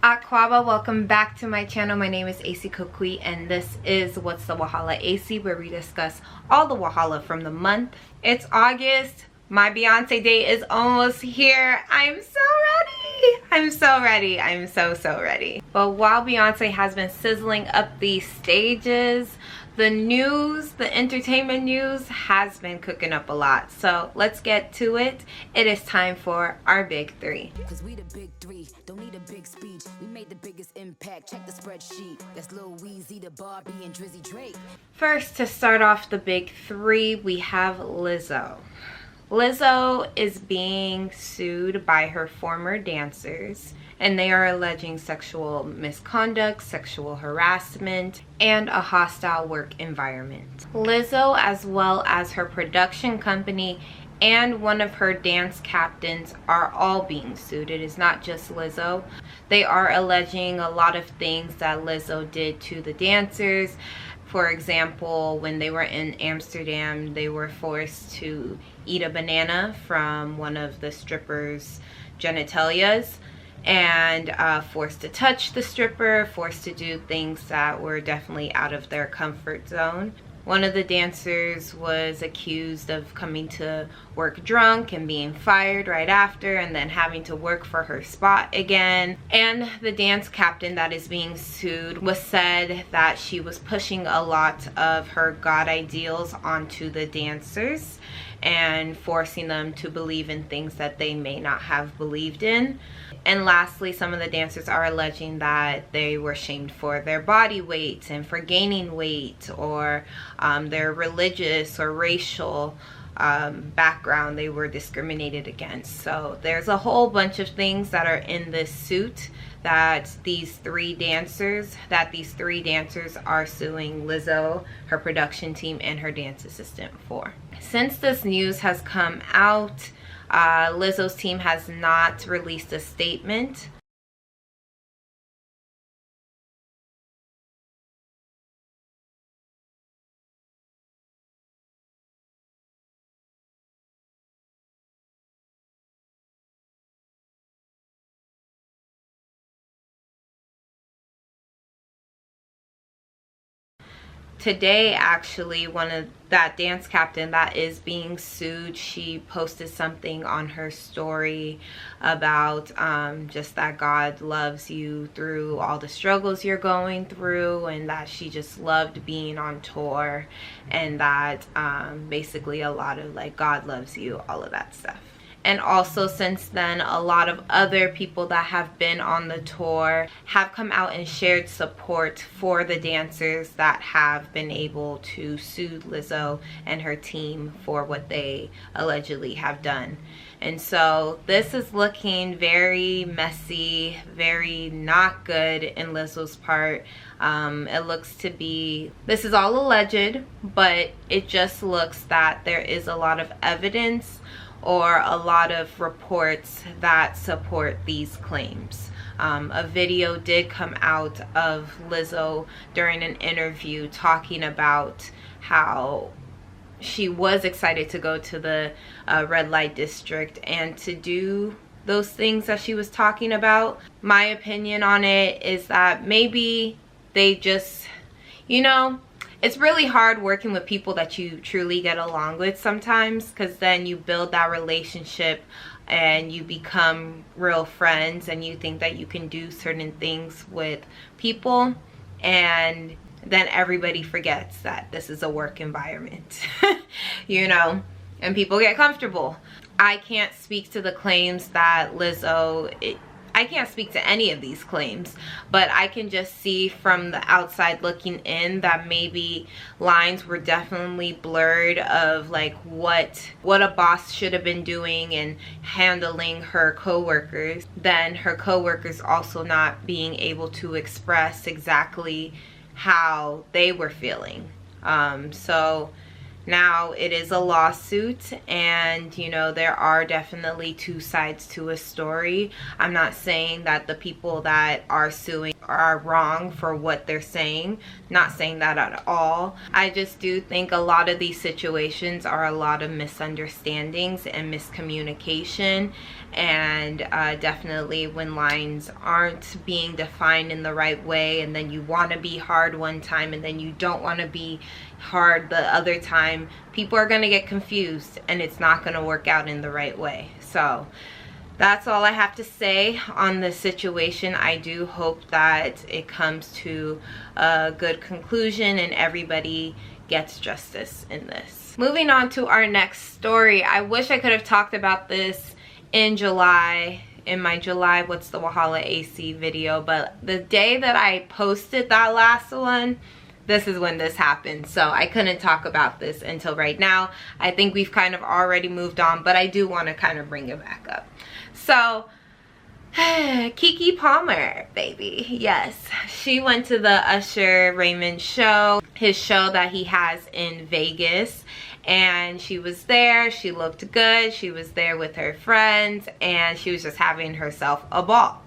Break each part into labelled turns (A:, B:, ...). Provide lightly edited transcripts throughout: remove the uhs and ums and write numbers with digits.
A: Akwaba, welcome back to my channel. My name is AC Kokui and this is What's the Wahala AC, where we discuss all the Wahala from the month. It's August. My Beyonce day is almost here. I'm so ready. I'm so ready. I'm so ready. But while Beyonce has been sizzling up these stages, the news, the entertainment news has been cooking up a lot. So let's get to it. It is time for our big three.
B: Cause we the big three, don't need a big speech. We made the biggest impact, check the spreadsheet. That's Lil Weezy, the Barbie, and Drizzy Drake.
A: First, to start off the big three, we have Lizzo. Lizzo is being sued by her former dancers, and they are alleging sexual misconduct, sexual harassment, and a hostile work environment. Lizzo, as well as her production company and one of her dance captains, are all being sued. It is not just Lizzo. They are alleging a lot of things that Lizzo did to the dancers. For example, when they were in Amsterdam, they were forced to eat a banana from one of the strippers' genitalias, and forced to touch the stripper, forced to do things that were definitely out of their comfort zone. One of the dancers was accused of coming to work drunk and being fired right after, and then having to work for her spot again. And the dance captain that is being sued was said that she was pushing a lot of her God ideals onto the dancers and forcing them to believe in things that they may not have believed in. And lastly, some of the dancers are alleging that they were shamed for their body weight and for gaining weight, or their religious or racial background they were discriminated against. So there's a whole bunch of things that are in this suit that these three dancers are suing Lizzo, her production team, and her dance assistant for. Since this news has come out, Lizzo's team has not released a statement. Today, actually, one of that dance captain that is being sued, she posted something on her story about just that God loves you through all the struggles you're going through, and that she just loved being on tour, and that basically a lot of like God loves you, all of that stuff. And also, since then, a lot of other people that have been on the tour have come out and shared support for the dancers that have been able to sue Lizzo and her team for what they allegedly have done. And so this is looking very messy, very not good in Lizzo's part. It looks to be, this is all alleged, but it just looks that there is a lot of evidence or a lot of reports that support these claims. A video did come out of Lizzo during an interview talking about how she was excited to go to the red light district and to do those things that she was talking about. My opinion on it is that maybe they just, you know, it's really hard working with people that you truly get along with sometimes, because then you build that relationship and you become real friends, and you think that you can do certain things with people, and then everybody forgets that this is a work environment. You know, and people get comfortable. I can't speak to the claims that Lizzo, I can't speak to any of these claims, but I can just see from the outside looking in that maybe lines were definitely blurred of like what a boss should have been doing and handling her coworkers. Then her coworkers also not being able to express exactly how they were feeling. So Now, it is a lawsuit, and you know, there are definitely two sides to a story. I'm not saying that the people that are suing are wrong for what they're saying. Not saying that at all. I just do think a lot of these situations are a lot of misunderstandings and miscommunication, and definitely when lines aren't being defined in the right way, and then you want to be hard one time and then you don't want to be hard the other time, people are going to get confused and it's not going to work out in the right way. So that's all I have to say on this situation. I do hope that it comes to a good conclusion and everybody gets justice in this. Moving on to our next story. I wish I could have talked about this in July, in my July What's the WHATSTHEWAHALAESI video, but the day that I posted that last one, this is when this happened, so I couldn't talk about this until right now. I think we've kind of already moved on, but I do want to kind of bring it back up. So Keke Palmer, baby, yes, she went to the Usher Raymond show, his show that he has in Vegas, and she was there. She looked good. She was there with her friends, and she was just having herself a ball.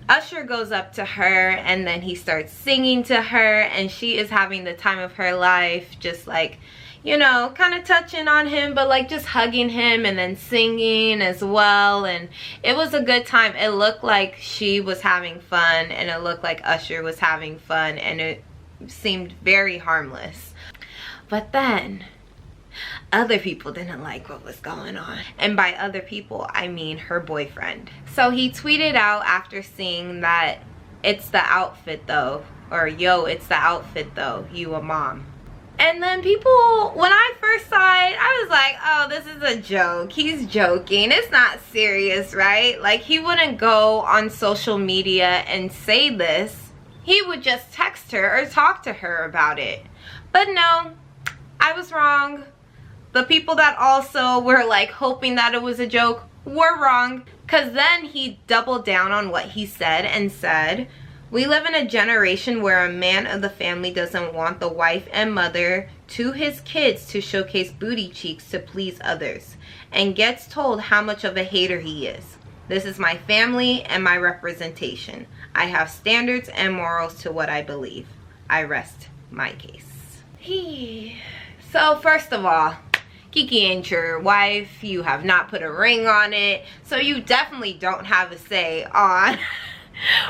A: Usher goes up to her, and then he starts singing to her, and she is having the time of her life, just like, you know, kind of touching on him, but like just hugging him and then singing as well. And it was a good time. It looked like she was having fun, and it looked like Usher was having fun, and it seemed very harmless. But then other people didn't like what was going on, and by other people I mean her boyfriend. So he tweeted out after seeing that, "It's the outfit though," or "Yo, it's the outfit though, you a mom." And then people, when I first saw it, I was like, oh, this is a joke. He's joking. It's not serious, right? Like, he wouldn't go on social media and say this. He would just text her or talk to her about it. But no, I was wrong. The people that also were like hoping that it was a joke were wrong, because then he doubled down on what he said and said, "We live in a generation where a man of the family doesn't want the wife and mother to his kids to showcase booty cheeks to please others, and gets told how much of a hater he is. This is my family and my representation. I have standards and morals to what I believe. I rest my case." So first of all, Keke ain't your wife. You have not put a ring on it, so you definitely don't have a say on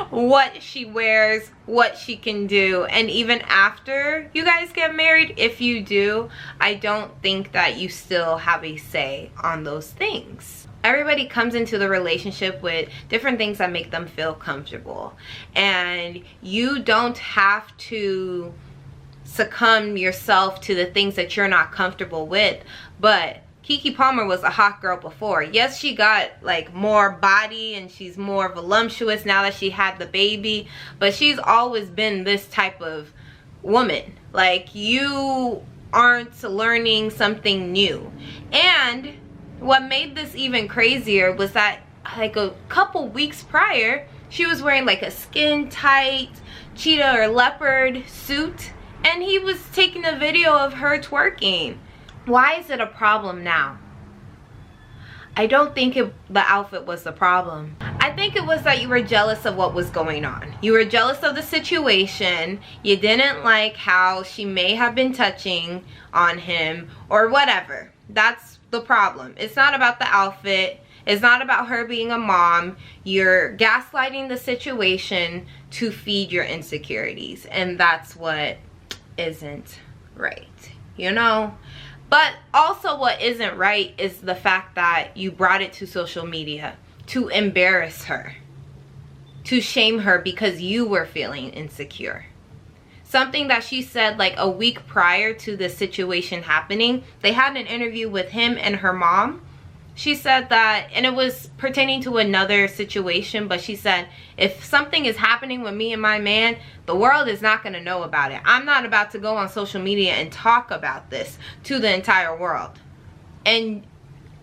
A: what she wears, what she can do. And even after you guys get married, if you do, I don't think that you still have a say on those things. Everybody comes into the relationship with different things that make them feel comfortable, and you don't have to succumb yourself to the things that you're not comfortable with. But Keke Palmer was a hot girl before. Yes, she got like more body and she's more voluptuous now that she had the baby, but she's always been this type of woman. Like, you aren't learning something new. And what made this even crazier was that like a couple weeks prior, she was wearing like a skin tight cheetah or leopard suit, and he was taking a video of her twerking. Why is it a problem now? I don't think the outfit was the problem. I think it was that you were jealous of what was going on. You were jealous of the situation. You didn't like how she may have been touching on him or whatever. That's the problem. It's not about the outfit. It's not about her being a mom. You're gaslighting the situation to feed your insecurities, and that's what isn't right, you know? But also what isn't right is the fact that you brought it to social media to embarrass her, to shame her because you were feeling insecure. Something that she said like a week prior to the situation happening, they had an interview with him and her mom. She said that, and it was pertaining to another situation, but she said, if something is happening with me and my man, the world is not going to know about it. I'm not about to go on social media and talk about this to the entire world. And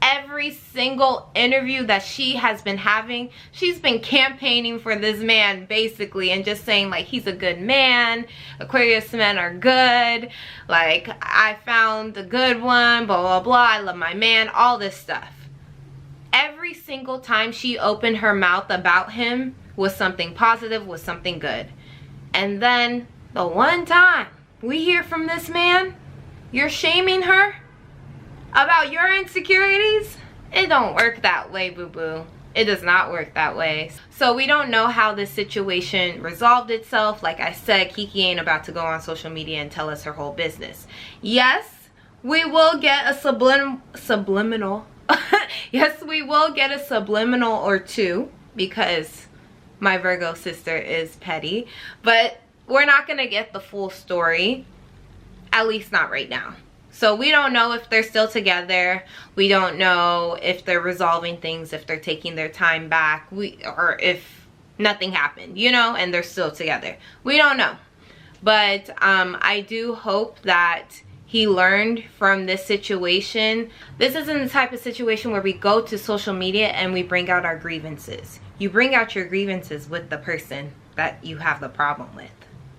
A: every single interview that she has been having, she's been campaigning for this man basically, and just saying like he's a good man, Aquarius men are good, like I found the good one, blah blah blah, I love my man, all this stuff. Every single time she opened her mouth about him was something positive, was something good. And then the one time we hear from this man, you're shaming her about your insecurities? It don't work that way, boo-boo. It does not work that way. So we don't know how this situation resolved itself. Like I said, Keke ain't about to go on social media and tell us her whole business. Yes, we will get a subliminal. Yes, we will get a subliminal or two, because my Virgo sister is petty. But we're not going to get the full story. At least not right now. So we don't know if they're still together. We don't know if they're resolving things, if they're taking their time back, or if nothing happened, you know, and they're still together. We don't know. But I do hope that he learned from this situation. This isn't the type of situation where we go to social media and we bring out our grievances. You bring out your grievances with the person that you have the problem with,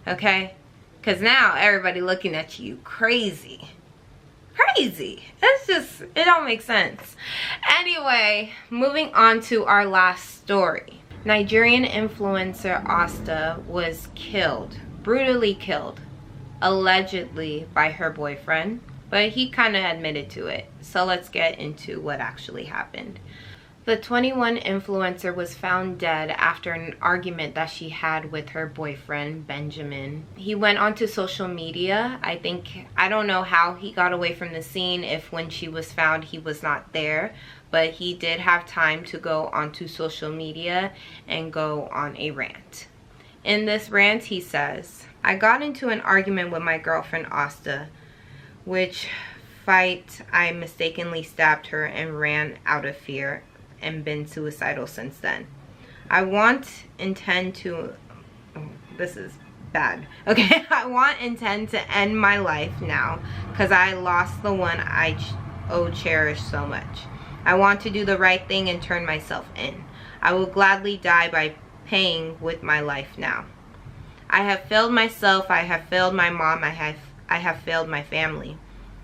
A: okay? Because now everybody looking at you crazy. Crazy. It's just, it don't make sense. Anyway, moving on to our last story. Nigerian influencer Austa was killed, brutally killed, allegedly by her boyfriend, but he kind of admitted to it. So let's get into what actually happened. The 21 influencer was found dead after an argument that she had with her boyfriend, Benjamin. He went onto social media. I don't know how he got away from the scene, if when she was found he was not there, but he did have time to go onto social media and go on a rant. In this rant, he says, "I got into an argument with my girlfriend, Austa, which fight I mistakenly stabbed her and ran out of fear and been suicidal since then. This is bad. Okay, I intend to end my life now because I lost the one I cherish so much. I want to do the right thing and turn myself in. I will gladly die by paying with my life now. I have failed myself, I have failed my mom, I have failed my family.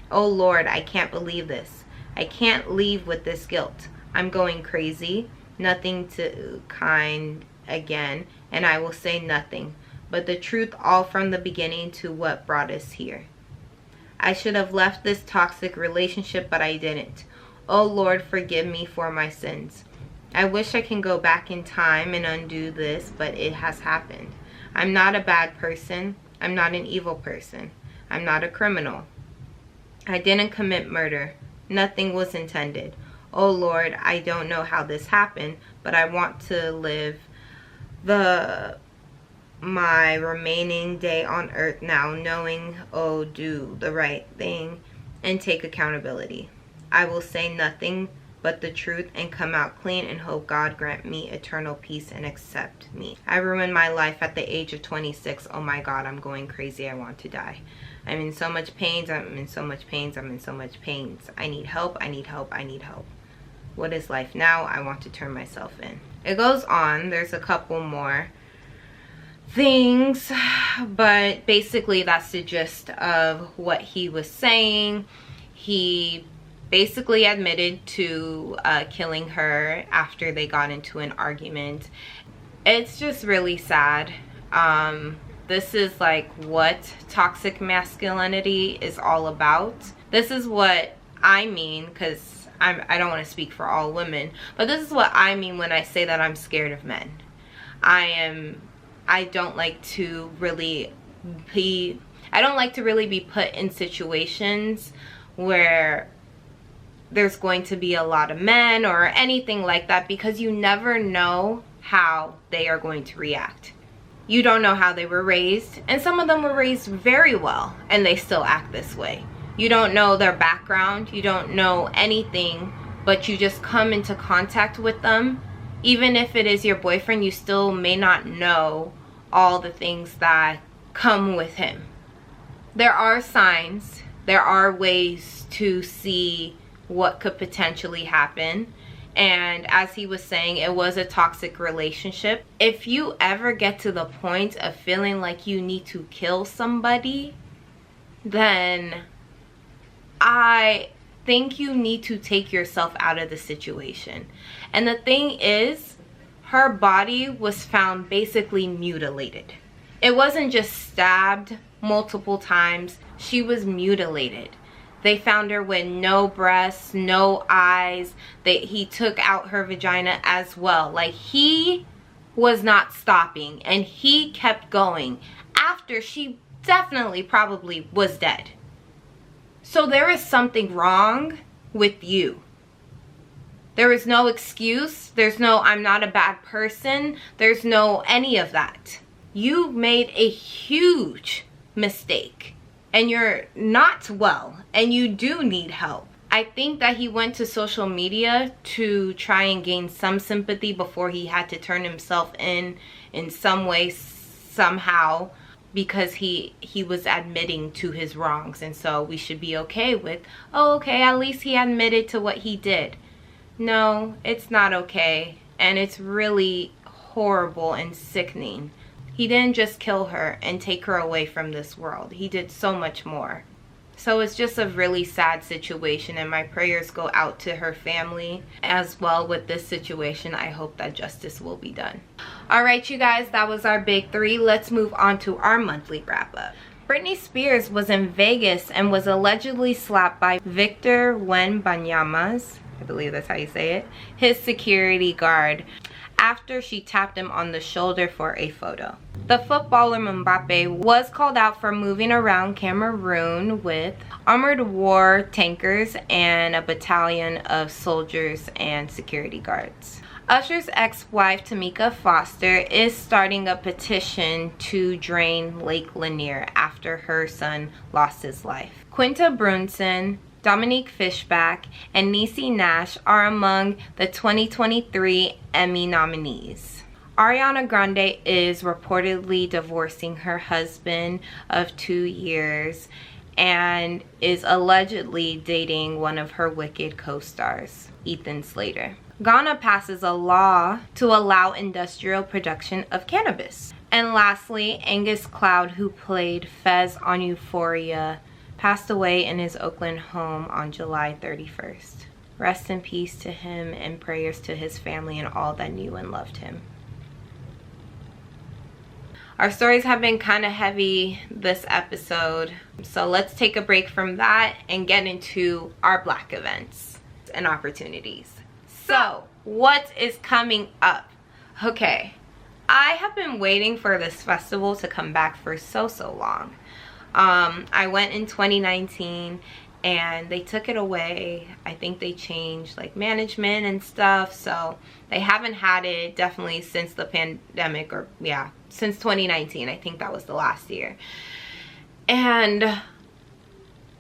A: Oh Lord, I can't believe this. I can't leave with this guilt. I'm going crazy, nothing to kind again, and I will say nothing but the truth all from the beginning to what brought us here. I should have left this toxic relationship, but I didn't. Oh Lord, forgive me for my sins. I wish I can go back in time and undo this, but it has happened. I'm not a bad person. I'm not an evil person. I'm not a criminal. I didn't commit murder. Nothing was intended. Oh Lord, I don't know how this happened, but I want to live my remaining day on earth now, knowing, do the right thing and take accountability. I will say nothing but the truth and come out clean and hope God grant me eternal peace and accept me. I ruined my life at the age of 26. Oh my God, I'm going crazy. I want to die. I'm in so much pain. I'm in so much pain. I'm in so much pain. I need help. I need help. I need help. What is life now? I want to turn myself in." It goes on. There's a couple more things, but basically that's the gist of what he was saying. He basically admitted to killing her after they got into an argument. It's just really sad. This is like what toxic masculinity is all about. This is what I mean, because I don't want to speak for all women, but this is what I mean when I say that I'm scared of men. I don't like to really be put in situations where there's going to be a lot of men or anything like that, because you never know how they are going to react. You don't know how they were raised, and some of them were raised very well and they still act this way. You don't know their background, you don't know anything, but you just come into contact with them. Even if it is your boyfriend, you still may not know all the things that come with him. There are signs, there are ways to see what could potentially happen. And as he was saying, it was a toxic relationship. If you ever get to the point of feeling like you need to kill somebody, then I think you need to take yourself out of the situation. And the thing is, her body was found basically mutilated. It wasn't just stabbed multiple times, she was mutilated. They found her with no breasts, no eyes. He took out her vagina as well. Like, he was not stopping, and he kept going after she definitely probably was dead. So there is something wrong with you. There is no excuse. There's no I'm not a bad person. There's no any of that. You made a huge mistake. And you're not well, and you do need help. I think that he went to social media to try and gain some sympathy before he had to turn himself in some way, somehow, because he was admitting to his wrongs. And so we should be okay with, oh, okay, at least he admitted to what he did. No, it's not okay, and it's really horrible and sickening. He didn't just kill her and take her away from this world. He did so much more. So it's just a really sad situation, and my prayers go out to her family as well with this situation. I hope that justice will be done. All right, you guys, that was our big three. Let's move on to our monthly wrap up. Britney Spears was in Vegas and was allegedly slapped by Victor Wembanyama's, I believe that's how you say it, his security guard, after she tapped him on the shoulder for a photo. The footballer Mbappe was called out for moving around Cameroon with armored war tankers and a battalion of soldiers and security guards. Usher's ex-wife Tamika Foster is starting a petition to drain Lake Lanier after her son lost his life. Quinta Brunson, Dominique Fishback, and Niecy Nash are among the 2023 Emmy nominees. Ariana Grande is reportedly divorcing her husband of 2 years and is allegedly dating one of her Wicked co-stars, Ethan Slater. Ghana passes a law to allow industrial production of cannabis. And lastly, Angus Cloud, who played Fez on Euphoria, passed away in his Oakland home on July 31st. Rest in peace to him, and prayers to his family and all that knew and loved him. Our stories have been kind of heavy this episode, so let's take a break from that and get into our Black events and opportunities. So, what is coming up? Okay, I have been waiting for this festival to come back for so long. I went in 2019 and they took it away. I think they changed like management and stuff, so they haven't had it definitely since the pandemic, or yeah, since 2019. I think that was the last year. And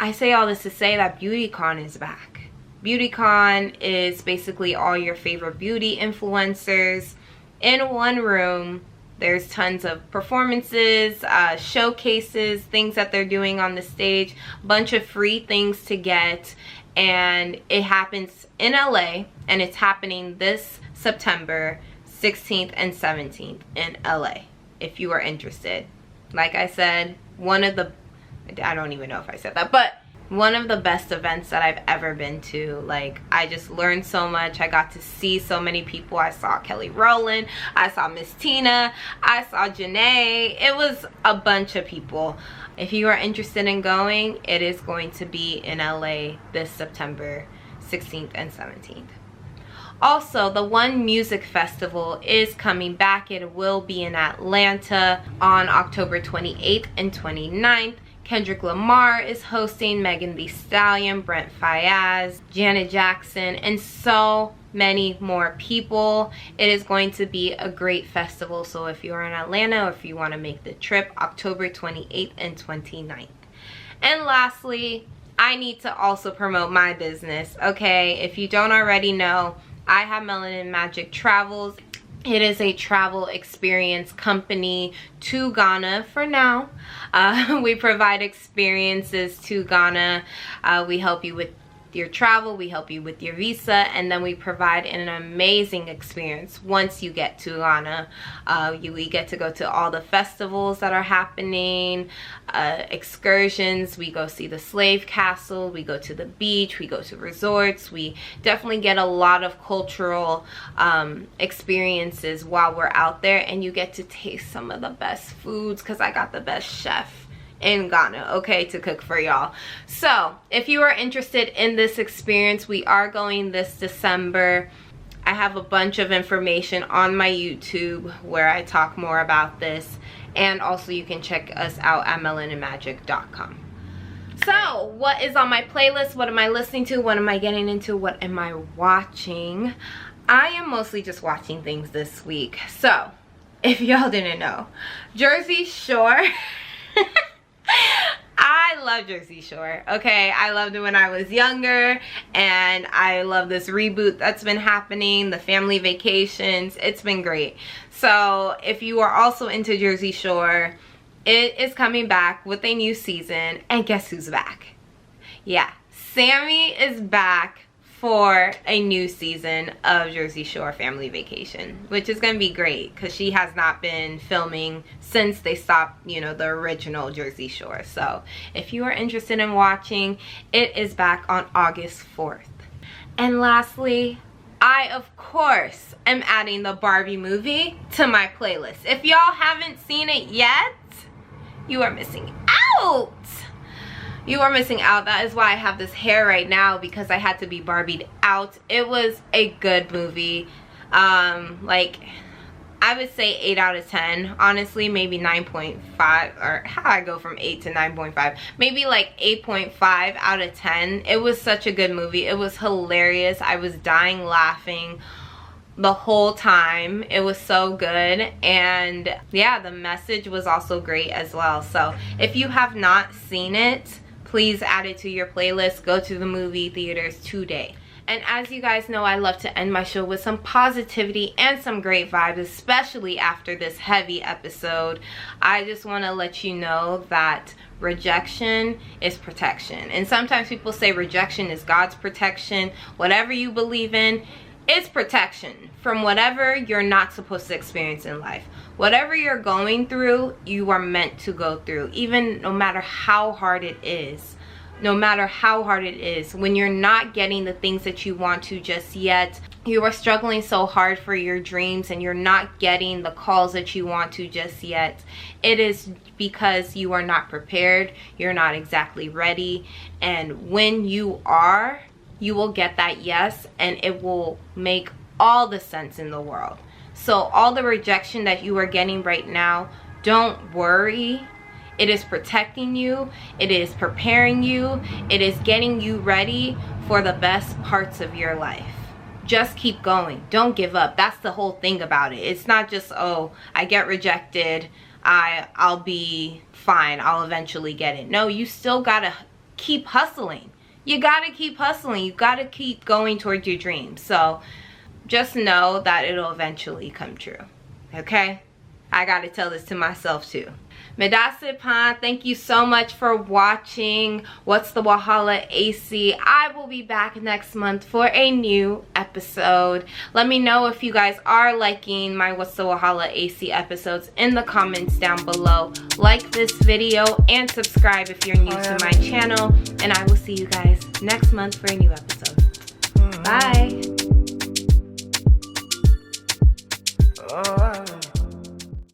A: I say all this to say that BeautyCon is back. BeautyCon is basically all your favorite beauty influencers in one room. There's tons of performances, showcases, things that they're doing on the stage, bunch of free things to get, and it happens in LA, and it's happening this September 16th and 17th in LA, if you are interested. Like I said, I don't even know if I said that, but one of the best events that I've ever been to. Like, I just learned so much. I got to see so many people. I saw Kelly Rowland, I saw Miss Tina, I saw Janae. It was a bunch of people. If you are interested in going, it is going to be in LA this September 16th and 17th. Also, the One Music Festival is coming back. It will be in Atlanta on October 28th and 29th. Kendrick Lamar is hosting, Megan Thee Stallion, Brent Faiyaz, Janet Jackson, and so many more people. It is going to be a great festival, so if you're in Atlanta or if you want to make the trip, October 28th and 29th. And lastly, I need to also promote my business, okay? If you don't already know, I have Melanin MagEK Travels. It is a travel experience company to Ghana for now. We provide experiences to Ghana. We help you with your travel, we help you with your visa, and then we provide an amazing experience once you get to Ghana. We get to go to all the festivals that are happening, excursions. We go see the slave castle, we go to the beach, we go to resorts. We definitely get a lot of cultural experiences while we're out there, and you get to taste some of the best foods because I got the best chef in Ghana, okay, to cook for y'all. So if you are interested in this experience, we are going this December. I have a bunch of information on my YouTube where I talk more about this, and also you can check us out at melaninmagek.com. So what is on my playlist? What am I listening to? What am I getting into? What am I watching? I am mostly just watching things this week. So if y'all didn't know, Jersey Shore I love Jersey Shore, okay? I loved it when I was younger, and I love this reboot that's been happening, the family vacations. It's been great. So if you are also into Jersey Shore, it is coming back with a new season, and guess who's back? Yeah, Sammy is back for a new season of Jersey Shore Family Vacation, which is going to be great because she has not been filming since they stopped, you know, the original Jersey Shore. So if you are interested in watching, it is back on August 4th. And lastly, I of course am adding the Barbie movie to my playlist. If y'all haven't seen it yet, you are missing out. You are missing out. That is why I have this hair right now, because I had to be Barbied out. It was a good movie. Like, I would say 8 out of 10. Honestly, maybe 9.5. Or how I go from 8 to 9.5. Maybe like 8.5 out of 10. It was such a good movie. It was hilarious. I was dying laughing the whole time. It was so good, and yeah, the message was also great as well. So if you have not seen it, please add it to your playlist. Go to the movie theaters today. And as you guys know, I love to end my show with some positivity and some great vibes, especially after this heavy episode. I just want to let you know that rejection is protection. And sometimes people say rejection is God's protection. Whatever you believe in, it's protection from whatever you're not supposed to experience in life. Whatever you're going through, you are meant to go through, even no matter how hard it is. No matter how hard it is, when you're not getting the things that you want to just yet, you are struggling so hard for your dreams and you're not getting the calls that you want to just yet, it is because you are not prepared, you're not exactly ready, and when you are, you will get that yes, and it will make all the sense in the world. So all the rejection that you are getting right now, don't worry. It is protecting you. It is preparing you. It is getting you ready for the best parts of your life. Just keep going. Don't give up. That's the whole thing about it. It's not just, oh, I get rejected, I'll be fine, I'll eventually get it. No, you still gotta keep hustling. You gotta keep hustling. You gotta keep going towards your dreams. So just know that it'll eventually come true. Okay? I gotta tell this to myself too. Medase Pan, thank you so much for watching What's the Wahala AC. I will be back next month for a new episode. Let me know if you guys are liking my What's the Wahala AC episodes in the comments down below. Like this video and subscribe if you're new to my channel. And I will see you guys next month for a new episode. Bye.